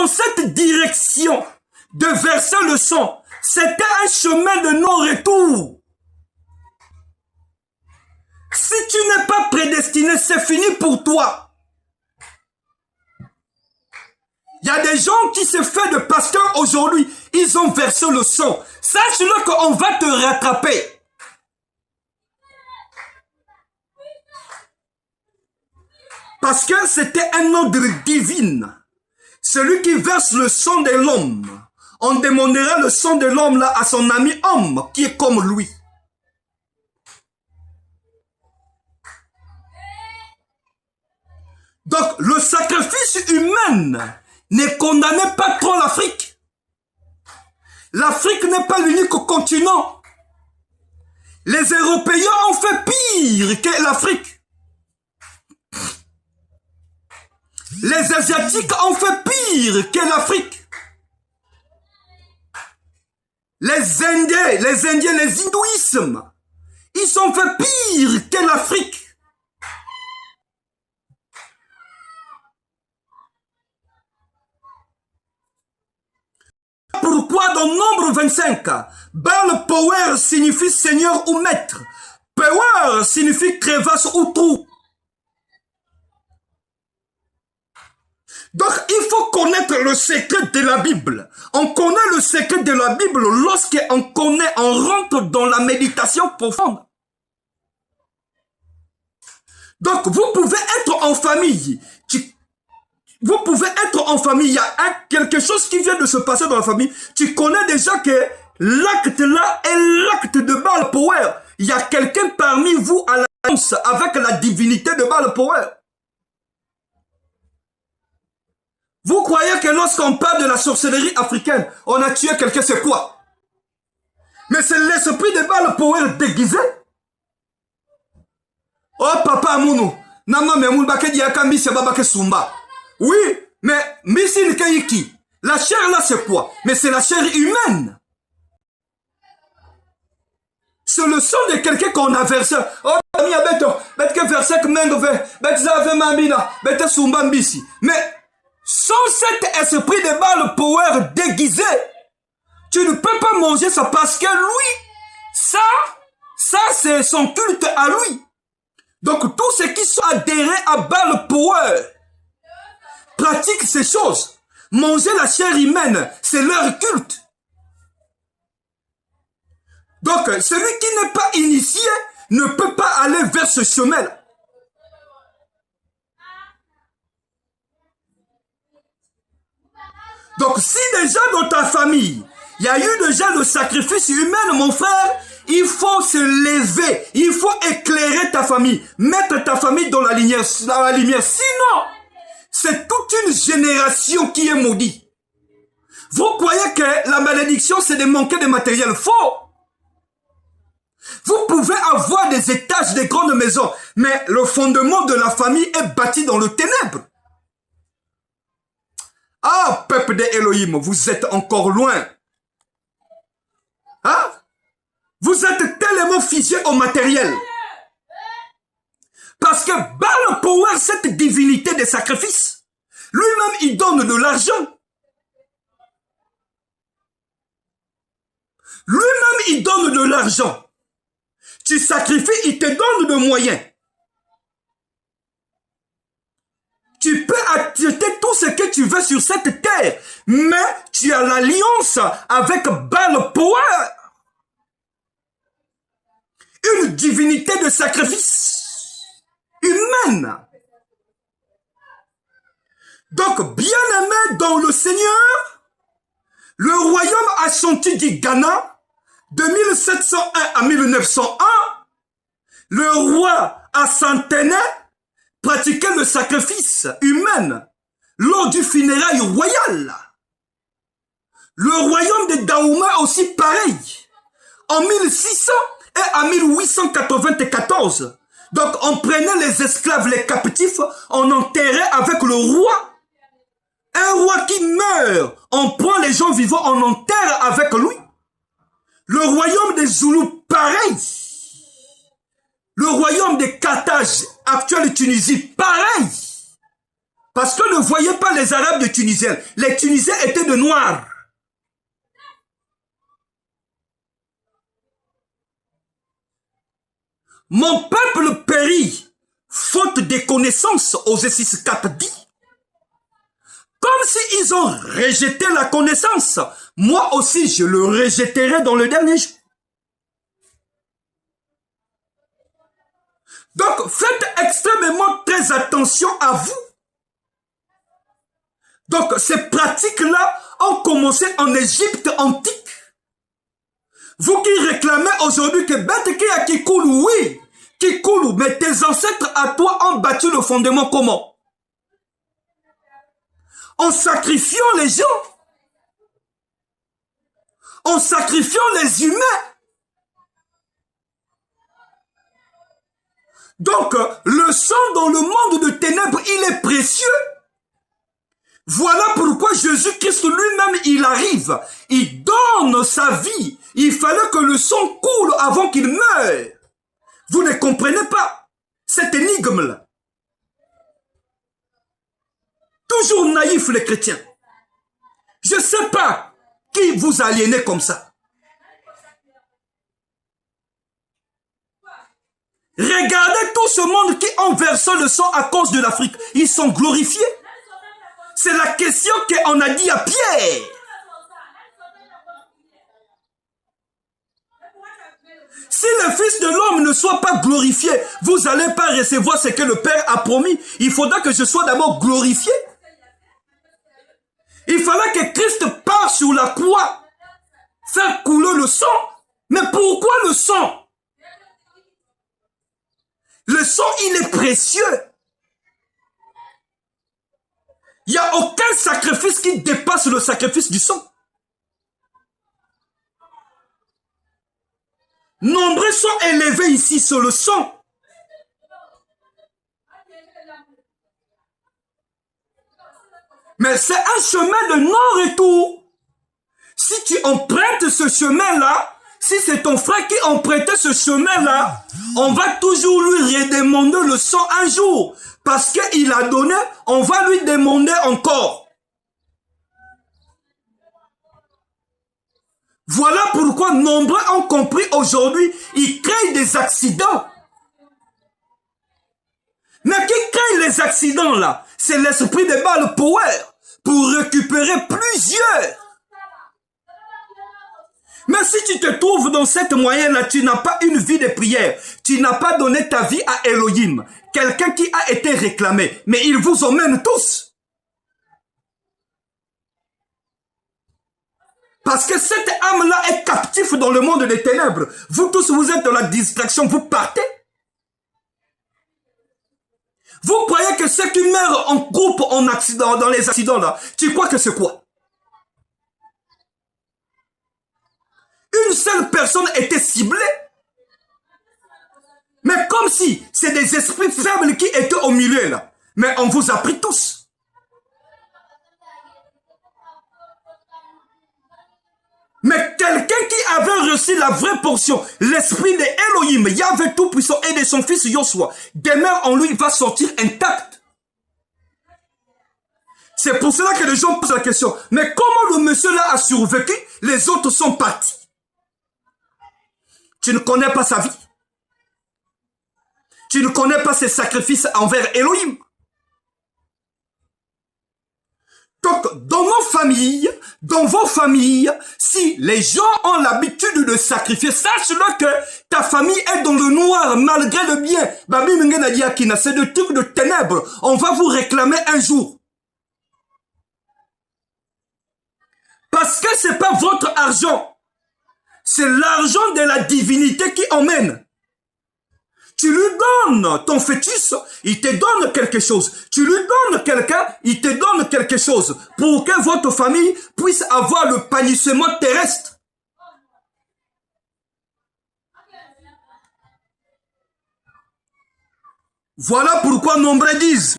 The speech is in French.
dans cette direction de verser le sang, c'était un chemin de non-retour. Si tu n'es pas prédestiné, c'est fini pour toi. Il y a des gens qui se font de pasteurs aujourd'hui, ils ont versé le sang. Sache-le qu'on va te rattraper. Parce que c'était un ordre divin. Celui qui verse le sang de l'homme, on demandera le sang de l'homme là à son ami homme qui est comme lui. Donc le sacrifice humain ne condamnait pas trop l'Afrique. L'Afrique n'est pas l'unique continent. Les Européens ont fait pire que l'Afrique. Les Asiatiques ont fait pire que l'Afrique. Les Indiens, les hindouismes, ils ont fait pire que l'Afrique. Pourquoi dans Nombre 25, Baal Power signifie seigneur ou maître. Power signifie crevasse ou trou. Donc il faut connaître le secret de la Bible. On connaît le secret de la Bible lorsqu'on connaît, on rentre dans la méditation profonde. Donc vous pouvez être en famille. Vous pouvez être en famille, il y a quelque chose qui vient de se passer dans la famille. Tu connais déjà que l'acte là est l'acte de Baal Power. Il y a quelqu'un parmi vous à l'alliance avec la divinité de Baal Power. Vous croyez que lorsqu'on parle de la sorcellerie africaine, on a tué quelqu'un, c'est quoi? Mais c'est l'esprit de Baal Power déguisé. Oh papa Mounou, Nama Memoun Bake Diakambi Sebabake Sumba. Oui, mais Missine Kaiki, la chair là c'est quoi? Mais c'est la chair humaine. C'est le sang de quelqu'un qu'on a versé. Oh, mi abeto, bet que versé que mengove, bet zave mamina, bet sumbambisi. Mais sans cet esprit de Baal Power déguisé, tu ne peux pas manger ça parce que lui, ça c'est son culte à lui. Donc tous ceux qui sont adhérés à Baal Power pratiquent ces choses. Manger la chair humaine, c'est leur culte. Donc, celui qui n'est pas initié ne peut pas aller vers ce chemin-là. Donc, si déjà dans ta famille, il y a eu déjà le sacrifice humain, mon frère, il faut se lever, il faut éclairer ta famille, mettre ta famille dans la lumière. Sinon, c'est toute une génération qui est maudite. Vous croyez que la malédiction, c'est de manquer de matériel? Faux. Vous pouvez avoir des étages, des grandes maisons, mais le fondement de la famille est bâti dans le ténèbre. Ah, peuple de Elohim, vous êtes encore loin. Hein? Vous êtes tellement figé au matériel. Parce que Baal Power, cette divinité des sacrifices, lui-même, il donne de l'argent. Lui-même, il donne de l'argent. Tu sacrifies, il te donne de moyens. Tu peux acheter tout ce que tu veux sur cette terre, mais tu as l'alliance avec Baal Power. Une divinité de sacrifice humaine. Donc, bien-aimé dans le Seigneur, le royaume Ashanti du Ghana, de 1701 à 1901, le roi Asantene pratiquait le sacrifice humain lors du funérail royal. Le royaume de Daouma aussi pareil. En 1600 et en 1894. Donc on prenait les esclaves, les captifs, on enterrait avec le roi. Un roi qui meurt, on prend les gens vivants, on enterre avec lui. Le royaume des Zoulous, pareil. Le royaume de Carthage, actuelle Tunisie, pareil. Parce que ne voyez pas les Arabes de Tunisiens. Les Tunisiens étaient de noirs. Mon peuple périt, faute de connaissances, Osée 6,4 dit. Comme s'ils ont rejeté la connaissance, moi aussi je le rejetterai dans le dernier jour. Donc faites extrêmement très attention à vous. Donc ces pratiques-là ont commencé en Égypte antique. Vous qui réclamez aujourd'hui que Bête qui a Kikoulou, oui, Kikoulou, mais tes ancêtres à toi ont battu le fondement comment? En sacrifiant les gens, en sacrifiant les humains. Donc, le sang dans le monde de ténèbres, il est précieux. Voilà pourquoi Jésus-Christ lui-même, il arrive, il donne sa vie. Il fallait que le sang coule avant qu'il meure. Vous ne comprenez pas cette énigme-là. Toujours naïfs les chrétiens. Je ne sais pas qui vous aliénez comme ça. Regardez tout ce monde qui ont versé le sang à cause de l'Afrique. Ils sont glorifiés. C'est la question qu'on a dit à Pierre. Si le Fils de l'homme ne soit pas glorifié, vous n'allez pas recevoir ce que le Père a promis. Il faudra que je sois d'abord glorifié. Il fallait que Christ part sur la croix, faire couler le sang. Mais pourquoi le sang? Le sang, il est précieux. Il n'y a aucun sacrifice qui dépasse le sacrifice du sang. Nombreux sont élevés ici sur le sang. Mais c'est un chemin de non-retour. Si tu empruntes ce chemin-là, si c'est ton frère qui empruntait ce chemin-là, on va toujours lui redemander le sang un jour. Parce qu'il a donné, on va lui demander encore. Voilà pourquoi nombreux ont compris aujourd'hui, ils créent des accidents. Mais qui crée les accidents là? C'est l'esprit de Baal Power pour récupérer plusieurs. Mais si tu te trouves dans cette moyenne-là, tu n'as pas une vie de prière. Tu n'as pas donné ta vie à Elohim. Quelqu'un qui a été réclamé. Mais ils vous emmènent tous. Parce que cette âme-là est captive dans le monde des ténèbres. Vous tous, vous êtes dans la distraction. Vous partez. Vous croyez que ceux qui meurent en groupe, en accident, dans les accidents là, tu crois que c'est quoi? Une seule personne était ciblée. Mais comme si c'est des esprits faibles qui étaient au milieu là. Mais on vous a pris tous. Mais quelqu'un qui avait reçu la vraie portion, l'esprit de Elohim, Yahvé Tout-Puissant et de son fils Yoshua, demain en lui va sortir intact. C'est pour cela que les gens posent la question, mais comment le monsieur là a survécu, les autres sont partis? Tu ne connais pas sa vie. Tu ne connais pas ses sacrifices envers Elohim. Donc, dans nos familles, dans vos familles, si les gens ont l'habitude de sacrifier, sache-le que ta famille est dans le noir malgré le bien. Babi Mungena Diakina, c'est de trucs de ténèbres. On va vous réclamer un jour. Parce que c'est pas votre argent. C'est l'argent de la divinité qui emmène. Tu lui donnes ton fœtus, il te donne quelque chose. Tu lui donnes quelqu'un, il te donne quelque chose. Pour que votre famille puisse avoir le panissement terrestre. Voilà pourquoi nombreux disent